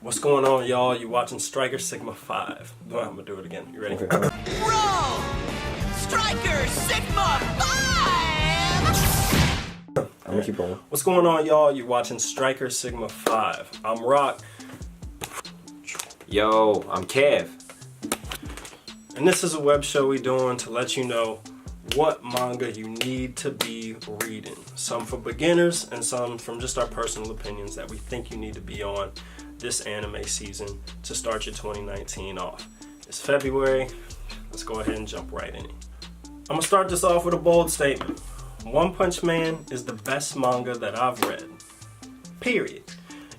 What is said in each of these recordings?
What's going on, y'all? You watching Striker Sigma 5. No, I'm gonna do it again. You ready? Okay. Roll! Striker Sigma 5! I'm gonna keep rolling. What's going on, y'all? You watching Striker Sigma 5. I'm Rock. Yo, I'm Kev. And this is a web show we doing to let you know what manga you need to be reading. Some for beginners and some from just our personal opinions that we think you need to be on this anime season to start your 2019 off. It's February. Let's go ahead and jump right in. I'm gonna start this off with a bold statement. One Punch Man is the best manga that I've read. Period.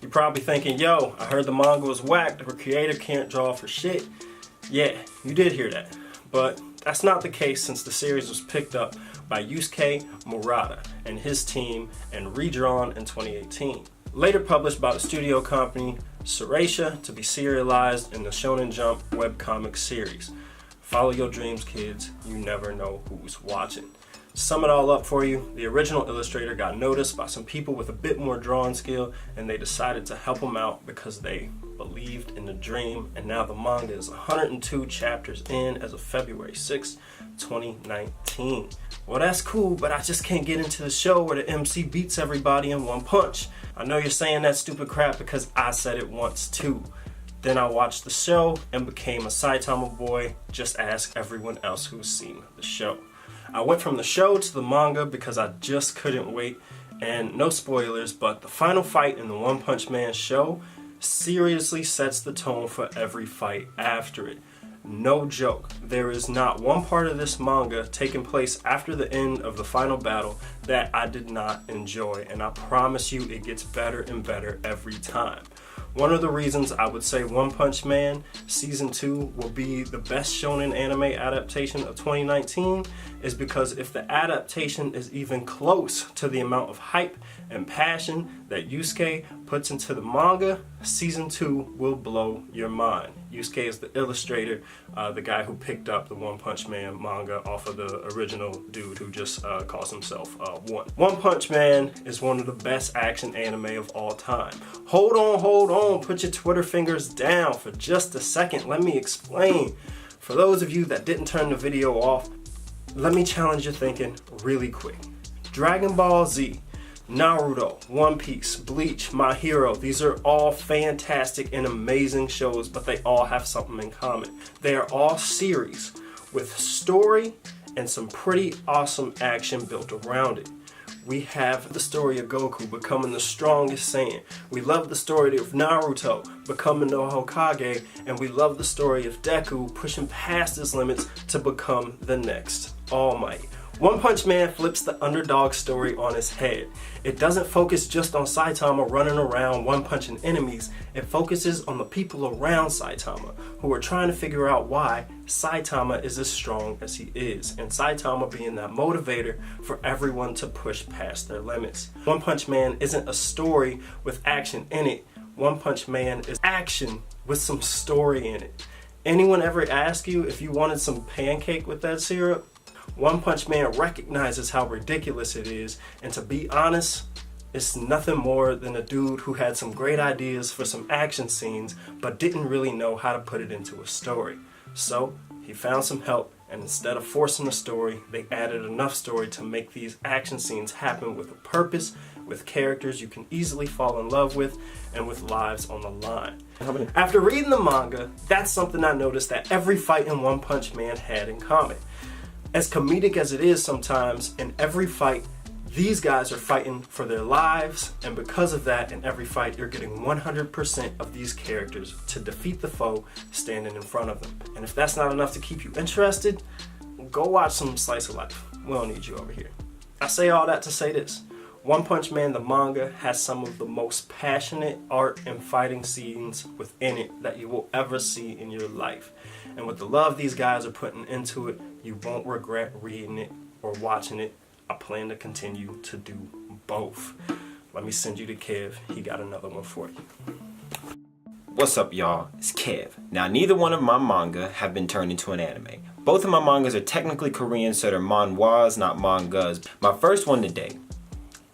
You're probably thinking, yo, I heard the manga was whack, the creator can't draw for shit. Yeah, you did hear that. But that's not the case since the series was picked up by Yusuke Murata and his team and redrawn in 2018. Later published by the studio company Shueisha to be serialized in the Shonen Jump webcomic series. Follow your dreams, kids. You never know who's watching. To sum it all up for you, the original illustrator got noticed by some people with a bit more drawing skill, and they decided to help him out because they believed in the dream. And now the manga is 102 chapters in as of February 6, 2019. Well, that's cool, but I just can't get into the show where the MC beats everybody in one punch. I know you're saying that stupid crap because I said it once too. Then I watched the show and became a Saitama boy. Just ask everyone else who's seen the show. I went from the show to the manga because I just couldn't wait, and no spoilers, but the final fight in the One Punch Man show seriously sets the tone for every fight after it. No joke, there is not one part of this manga taking place after the end of the final battle that I did not enjoy, and I promise you it gets better and better every time. One of the reasons I would say One Punch Man Season 2 will be the best shonen anime adaptation of 2019 is because if the adaptation is even close to the amount of hype and passion that Yusuke puts into the manga, Season 2 will blow your mind. Yusuke is the illustrator, the guy who picked up the One Punch Man manga off of the original dude who just calls himself One. One Punch Man is one of the best action anime of all time. Hold on, put your Twitter fingers down for just a second. Let me explain. For those of you that didn't turn the video off, let me challenge your thinking really quick. Dragon Ball Z, Naruto, One Piece, Bleach, My Hero, these are all fantastic and amazing shows, but they all have something in common. They are all series with story and some pretty awesome action built around it. We have the story of Goku becoming the strongest Saiyan. We love the story of Naruto becoming the Hokage, and we love the story of Deku pushing past his limits to become the next All Might. One Punch Man flips the underdog story on its head. It doesn't focus just on Saitama running around one-punching enemies. It focuses on the people around Saitama who are trying to figure out why Saitama is as strong as he is, and Saitama being that motivator for everyone to push past their limits. One Punch Man isn't a story with action in it. One Punch Man is action with some story in it. Anyone ever ask you if you wanted some pancake with that syrup? One Punch Man recognizes how ridiculous it is, and to be honest, it's nothing more than a dude who had some great ideas for some action scenes but didn't really know how to put it into a story. So he found some help, and instead of forcing a story, they added enough story to make these action scenes happen with a purpose, with characters you can easily fall in love with, and with lives on the line. After reading the manga, that's something I noticed that every fight in One Punch Man had in common. As comedic as it is sometimes, in every fight, these guys are fighting for their lives, and because of that, in every fight, you're getting 100% of these characters to defeat the foe standing in front of them. And if that's not enough to keep you interested, go watch some Slice of Life. We don't need you over here. I say all that to say this. One Punch Man, the manga, has some of the most passionate art and fighting scenes within it that you will ever see in your life. And with the love these guys are putting into it, you won't regret reading it or watching it. I plan to continue to do both. Let me send you to Kev. He got another one for you. What's up, y'all? It's Kev. Now, neither one of my manga have been turned into an anime. Both of my mangas are technically Korean, so they're manhwas, not mangas. My first one today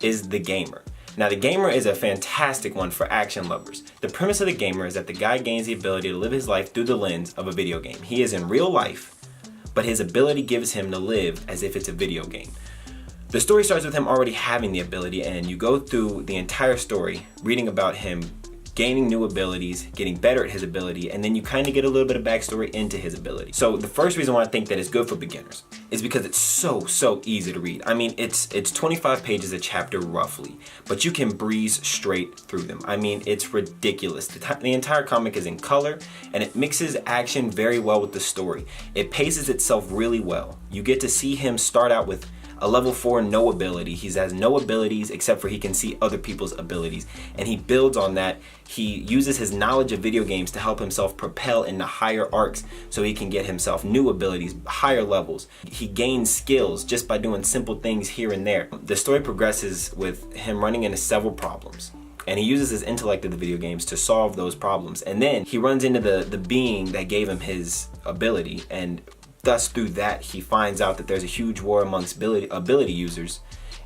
is The Gamer. Now, The Gamer is a fantastic one for action lovers. The premise of The Gamer is that the guy gains the ability to live his life through the lens of a video game. He is in real life, but his ability gives him to live as if it's a video game. The story starts with him already having the ability, and you go through the entire story reading about him gaining new abilities, getting better at his ability, and then you kind of get a little bit of backstory into his ability. So the first reason why I think that it's good for beginners is because it's so easy to read. I mean, it's 25 pages a chapter roughly, but you can breeze straight through them. I mean, it's ridiculous. The entire comic is in color, and it mixes action very well with the story. It paces itself really well. You get to see him start out with a level 4 no ability. He has no abilities except for he can see other people's abilities, and he builds on that. He uses his knowledge of video games to help himself propel into higher arcs so he can get himself new abilities, higher levels. He gains skills just by doing simple things here and there. The story progresses with him running into several problems, and he uses his intellect of the video games to solve those problems. And then he runs into the being that gave him his ability, and thus through that he finds out that there's a huge war amongst ability users,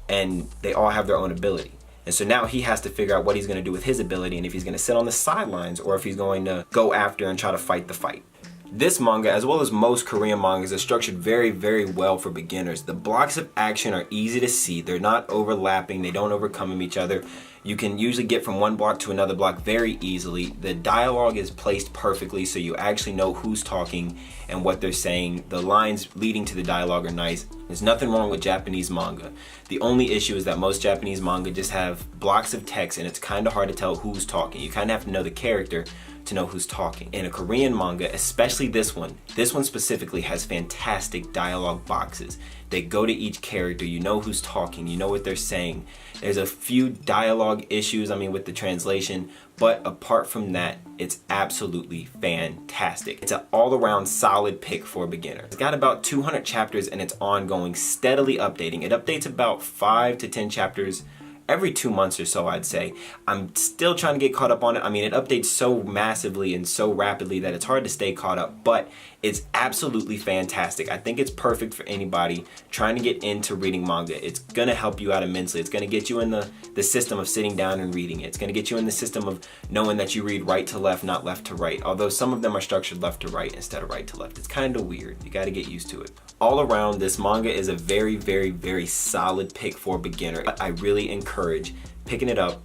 and they all have their own ability. And so now he has to figure out what he's going to do with his ability, and if he's going to sit on the sidelines or if he's going to go after and try to fight the fight. This manga, as well as most Korean mangas, is structured very well for beginners. The blocks of action are easy to see. They're not overlapping. They don't overcome each other. You can usually get from one block to another block very easily. The dialogue is placed perfectly, so you actually know who's talking and what they're saying. The lines leading to the dialogue are nice. There's nothing wrong with Japanese manga. The only issue is that most Japanese manga just have blocks of text, and it's kind of hard to tell who's talking. You kind of have to know the character to know who's talking. In a Korean manga, especially this one specifically has fantastic dialogue boxes. They go to each character, you know who's talking, you know what they're saying. There's a few dialogue issues, with the translation, but apart from that, it's absolutely fantastic. It's an all-around solid pick for a beginner. It's got about 200 chapters, and it's ongoing, steadily updating. It updates about 5 to 10 chapters every 2 months or so, I'd say. I'm still trying to get caught up on it. It updates so massively and so rapidly that it's hard to stay caught up, but it's absolutely fantastic. I think it's perfect for anybody trying to get into reading manga. It's gonna help you out immensely. It's gonna get you in the system of sitting down and reading it. It's gonna get you in the system of knowing that you read right to left, not left to right. Although some of them are structured left to right instead of right to left. It's kind of weird. You gotta get used to it. All around, this manga is a very solid pick for a beginner. I really encourage picking it up,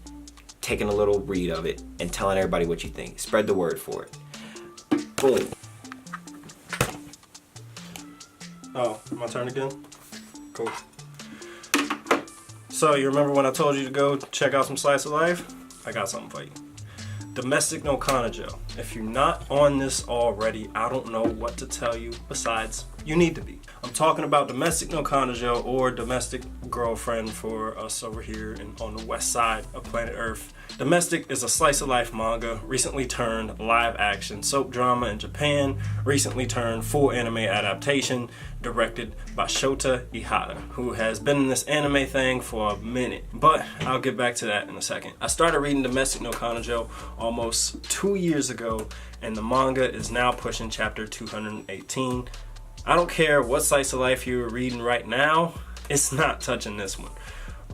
taking a little read of it, and telling everybody what you think. Spread the word for it. Boom. Oh, my turn again? Cool. So, you remember when I told you to go check out some Slice of Life? I got something for you. Domestic no Kanajo. If you're not on this already, I don't know what to tell you besides you need to be. I'm talking about Domestic no Kanajo, or Domestic Girlfriend for us over here on the west side of planet Earth. Domestic is a slice of life manga, recently turned live action soap drama in Japan, recently turned full anime adaptation, directed by Shota Ihata, who has been in this anime thing for a minute, but I'll get back to that in a second. I started reading Domestic no Kanajo almost 2 years ago, and the manga is now pushing chapter 218. I don't care what slice of life you're reading right now, it's not touching this one.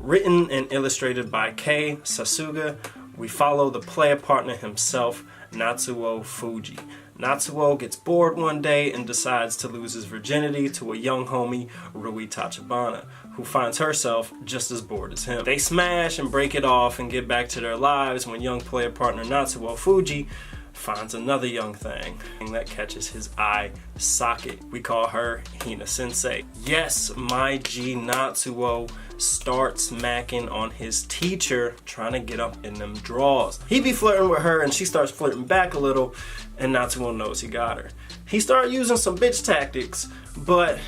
Written and illustrated by Kei Sasuga, we follow the player partner himself, Natsuo Fuji. Natsuo gets bored one day and decides to lose his virginity to a young homie, Rui Tachibana, who finds herself just as bored as him. They smash and break it off and get back to their lives when young player partner Natsuo Fuji finds another young thing that catches his eye socket. We call her Hina Sensei. Yes, my G Natsuo starts smacking on his teacher, trying to get up in them draws. He be flirting with her and she starts flirting back a little, and Natsuo knows he got her. He started using some bitch tactics, but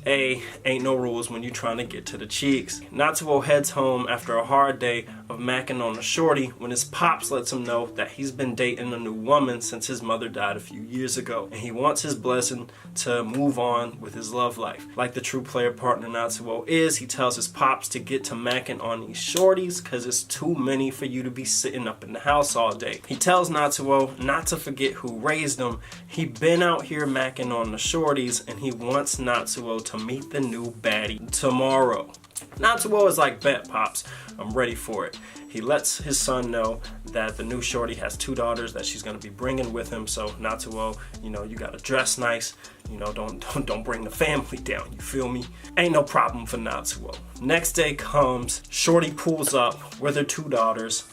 ain't no rules when you trying to get to the cheeks. Natsuo heads home after a hard day of macking on the shorty when his pops lets him know that he's been dating a new woman since his mother died a few years ago, and he wants his blessing to move on with his love life. Like the true player partner Natsuo is, he tells his pops to get to macking on these shorties because it's too many for you to be sitting up in the house all day. He tells Natsuo not to forget who raised him. He been out here macking on the shorties, and he wants Natsuo to meet the new baddie tomorrow. Natsuo is like, bet, Pops, I'm ready for it. He lets his son know that the new shorty has 2 daughters that she's gonna be bringing with him. So Natsuo, you know, you gotta dress nice. You know, don't bring the family down. You feel me? Ain't no problem for Natsuo. Next day comes, shorty pulls up with her 2 daughters.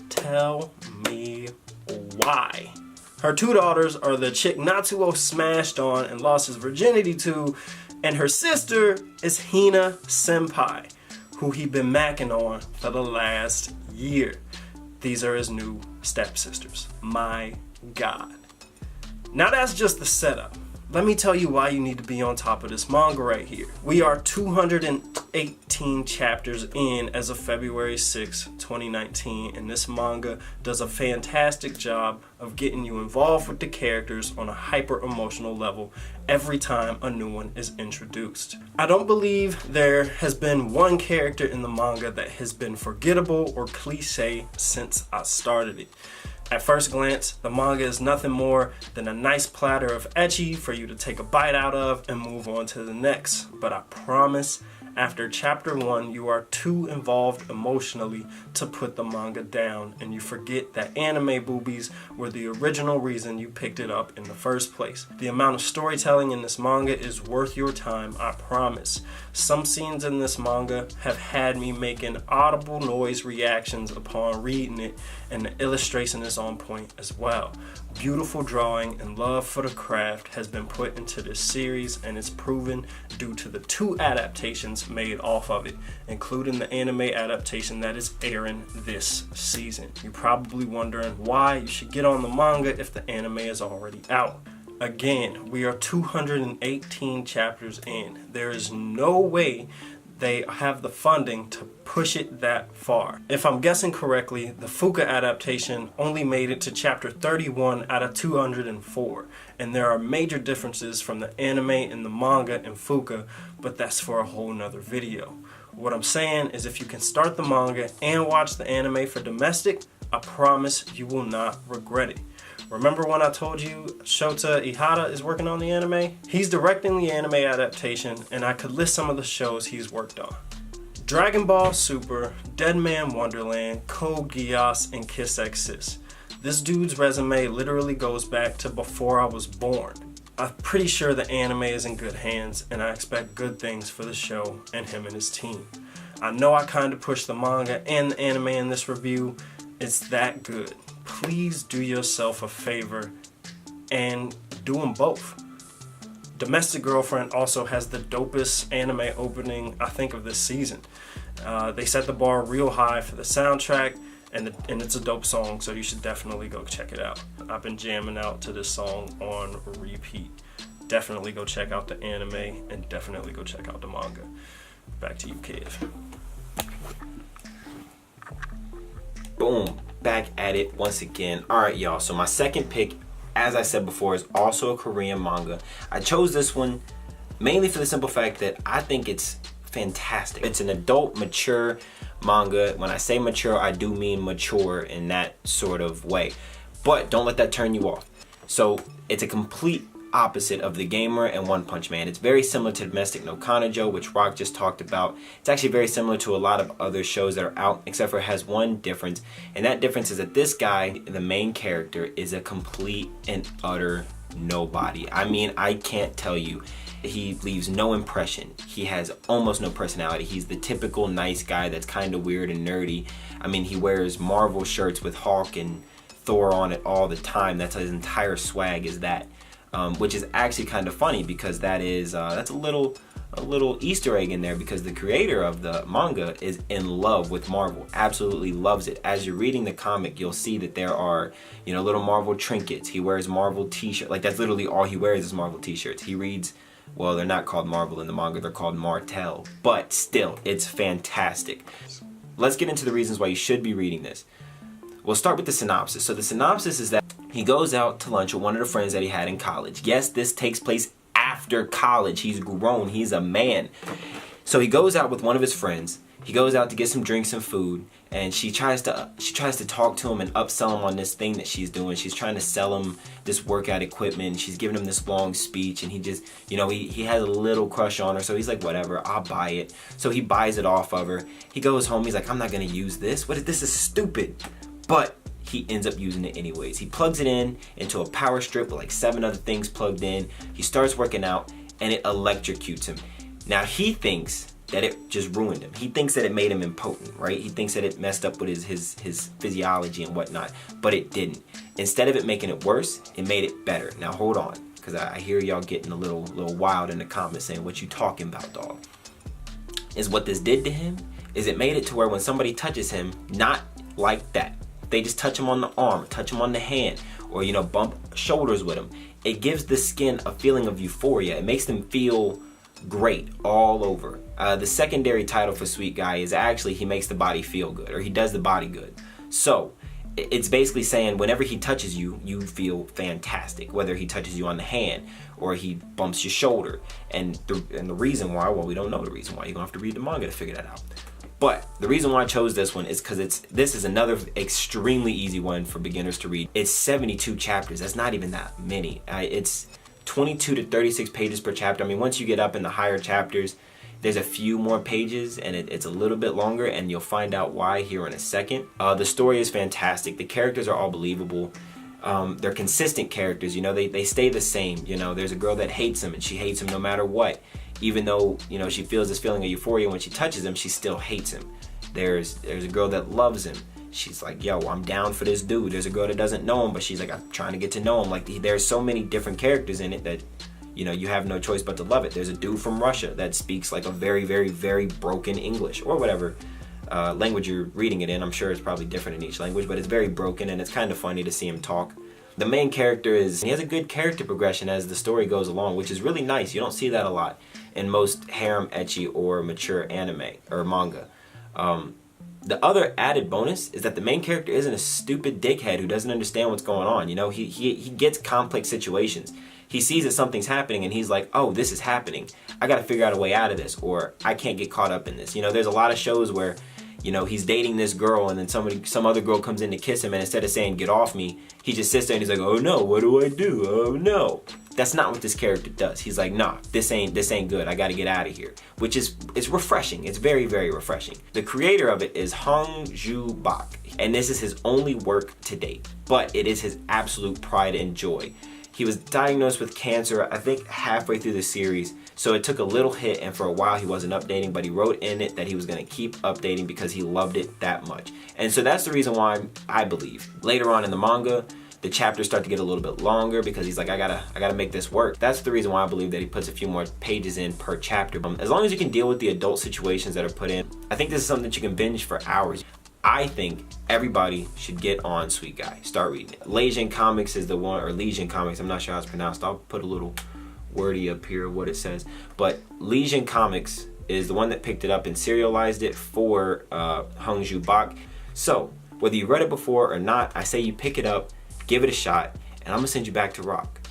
Tell me why. Her 2 daughters are the chick Natsuo smashed on and lost his virginity to, and her sister is Hina Senpai, who he been macking on for the last year. These are his new stepsisters. My God. Now that's just the setup. Let me tell you why you need to be on top of this manga right here. We are 218 chapters in as of February 6, 2019, and this manga does a fantastic job of getting you involved with the characters on a hyper emotional level every time a new one is introduced. I don't believe there has been one character in the manga that has been forgettable or cliche since I started it. At first glance, the manga is nothing more than a nice platter of ecchi for you to take a bite out of and move on to the next. But I promise, after chapter 1, you are too involved emotionally to put the manga down, and you forget that anime boobies were the original reason you picked it up in the first place. The amount of storytelling in this manga is worth your time, I promise. Some scenes in this manga have had me making audible noise reactions upon reading it, and the illustration is on point as well. Beautiful drawing and love for the craft has been put into this series, and it's proven due to the 2 adaptations made off of it, including the anime adaptation that is airing this season. You're probably wondering why you should get on the manga if the anime is already out. Again, we are 218 chapters in. There is no way they have the funding to push it that far. If I'm guessing correctly, the Fuka adaptation only made it to chapter 31 out of 204, and there are major differences from the anime and the manga in Fuka, but that's for a whole nother video. What I'm saying is, if you can start the manga and watch the anime for domestic, I promise you will not regret it. Remember when I told you Shota Ihata is working on the anime? He's directing the anime adaptation, and I could list some of the shows he's worked on. Dragon Ball Super, Dead Man Wonderland, Code Geass, and Kiss X Sis. This dude's resume literally goes back to before I was born. I'm pretty sure the anime is in good hands, and I expect good things for the show and him and his team. I know I kind of pushed the manga and the anime in this review. It's that good. Please do yourself a favor and do them both. Domestic Girlfriend also has the dopest anime opening, I think, of this season. They set the bar real high for the soundtrack, and it's a dope song, so you should definitely go check it out. I've been jamming out to this song on repeat. Definitely go check out the anime, and definitely go check out the manga. Back to you, Kev. Boom, back at it once again. All right, y'all, so my second pick, as I said before, is also a Korean manga. I chose this one mainly for the simple fact that I think it's fantastic. It's an adult, mature manga. When I say mature, I do mean mature in that sort of way. But don't let that turn you off. So it's a complete opposite of The Gamer and One Punch Man. It's very similar to Domestic no Kanojo, which Rock just talked about. It's actually very similar to a lot of other shows that are out, except for it has one difference, and that difference is that this guy, the main character, is a complete and utter nobody. I mean, I can't tell you. He leaves no impression. He has almost no personality. He's the typical nice guy that's kind of weird and nerdy. I mean, he wears Marvel shirts with Hulk and Thor on it all the time. That's his entire swag is that. Which is actually kind of funny because that's a little Easter egg in there, because the creator of the manga is in love with Marvel, absolutely loves it. As you're reading the comic, you'll see that there are, little Marvel trinkets. He wears Marvel t-shirts. Like, that's literally all he wears is Marvel t-shirts. He reads, well, they're not called Marvel in the manga, they're called Martel, but still, it's fantastic. Let's get into the reasons why you should be reading this. We'll start with the synopsis. So the synopsis is that he goes out to lunch with one of the friends that he had in college. Yes, this takes place after college. He's grown. He's a man. So he goes out with one of his friends. He goes out to get some drinks and food, and she tries to talk to him and upsell him on this thing that she's doing. She's trying to sell him this workout equipment, and she's giving him this long speech, and he just, you know, he has a little crush on her, so he's like, whatever, I'll buy it. So he buys it off of her. He goes home, he's like, I'm not gonna use this. This is stupid. But he ends up using it anyways. He plugs it into a power strip with like 7 other things plugged in. He starts working out, and it electrocutes him. Now he thinks that it just ruined him. He thinks that it made him impotent, right? He thinks that it messed up with his physiology and whatnot, but it didn't. Instead of it making it worse, it made it better. Now hold on, because I hear y'all getting a little wild in the comments saying, what you talking about, dog? Is what this did to him is it made it to where when somebody touches him, not like that, they just touch him on the arm, touch him on the hand, or, you know, bump shoulders with him, it gives the skin a feeling of euphoria. It makes them feel great all over. The secondary title for Sweet Guy is actually he makes the body feel good, or he does the body good. So it's basically saying whenever he touches you, you feel fantastic. Whether he touches you on the hand or he bumps your shoulder. And the reason why, well, we don't know the reason why. You're gonna have to read the manga to figure that out. But the reason why I chose this one is because this is another extremely easy one for beginners to read. It's 72 chapters. That's not even that many. It's 22 to 36 pages per chapter. I mean, once you get up in the higher chapters, there's a few more pages, and it's a little bit longer, and you'll find out why here in a second. The story is fantastic. The characters are all believable. They're consistent characters. You know, they stay the same. You know, there's a girl that hates him, and she hates him no matter what. Even though, you know, she feels this feeling of euphoria when she touches him, she still hates him. There's a girl that loves him. She's like, yo, I'm down for this dude. There's a girl that doesn't know him, but she's like, I'm trying to get to know him. Like, there's so many different characters in it that, you know, you have no choice but to love it. There's a dude from Russia that speaks like a very, very, very broken English, or whatever language you're reading it in. I'm sure it's probably different in each language, but it's very broken, and it's kind of funny to see him talk. The main character he has a good character progression as the story goes along, which is really nice. You don't see that a lot in most harem, ecchi, or mature anime or manga. The other added bonus is that the main character isn't a stupid dickhead who doesn't understand what's going on. You know, he gets complex situations. He sees that something's happening, and he's like, oh, this is happening. I got to figure out a way out of this, or I can't get caught up in this. You know, there's a lot of shows where, you know, he's dating this girl, and then some other girl comes in to kiss him, and instead of saying, get off me, he just sits there and he's like, oh no, what do I do? Oh no. That's not what this character does. He's like, nah, this ain't good. I got to get out of here. Which it's refreshing. It's very, very refreshing. The creator of it is Hong Ju Bak, and this is his only work to date, but it is his absolute pride and joy. He was diagnosed with cancer, I think, halfway through the series, so it took a little hit, and for a while he wasn't updating, but he wrote in it that he was going to keep updating because he loved it that much. And so that's the reason why I believe later on in the manga, the chapters start to get a little bit longer because he's like, I gotta make this work. That's the reason why I believe that he puts a few more pages in per chapter. As long as you can deal with the adult situations that are put in, I think this is something that you can binge for hours. I think everybody should get on Sweet Guy. Start reading it. Legion Comics is the one, or Legion Comics, I'm not sure how it's pronounced. I'll put a little wordy up here what it says. But Legion Comics is the one that picked it up and serialized it for Hong Ju Bak. So, whether you read it before or not, I say you pick it up, give it a shot, and I'm gonna send you back to rock.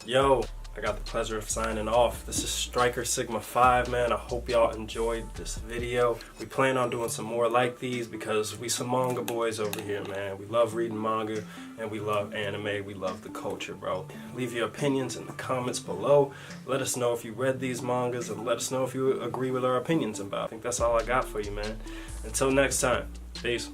Yo, I got the pleasure of signing off. This is Striker Sigma 5, man. I hope y'all enjoyed this video. We plan on doing some more like these because we some manga boys over here, man. We love reading manga, and we love anime. We love the culture, bro. Leave your opinions in the comments below. Let us know if you read these mangas, and let us know if you agree with our opinions about it. I think that's all I got for you, man. Until next time, peace.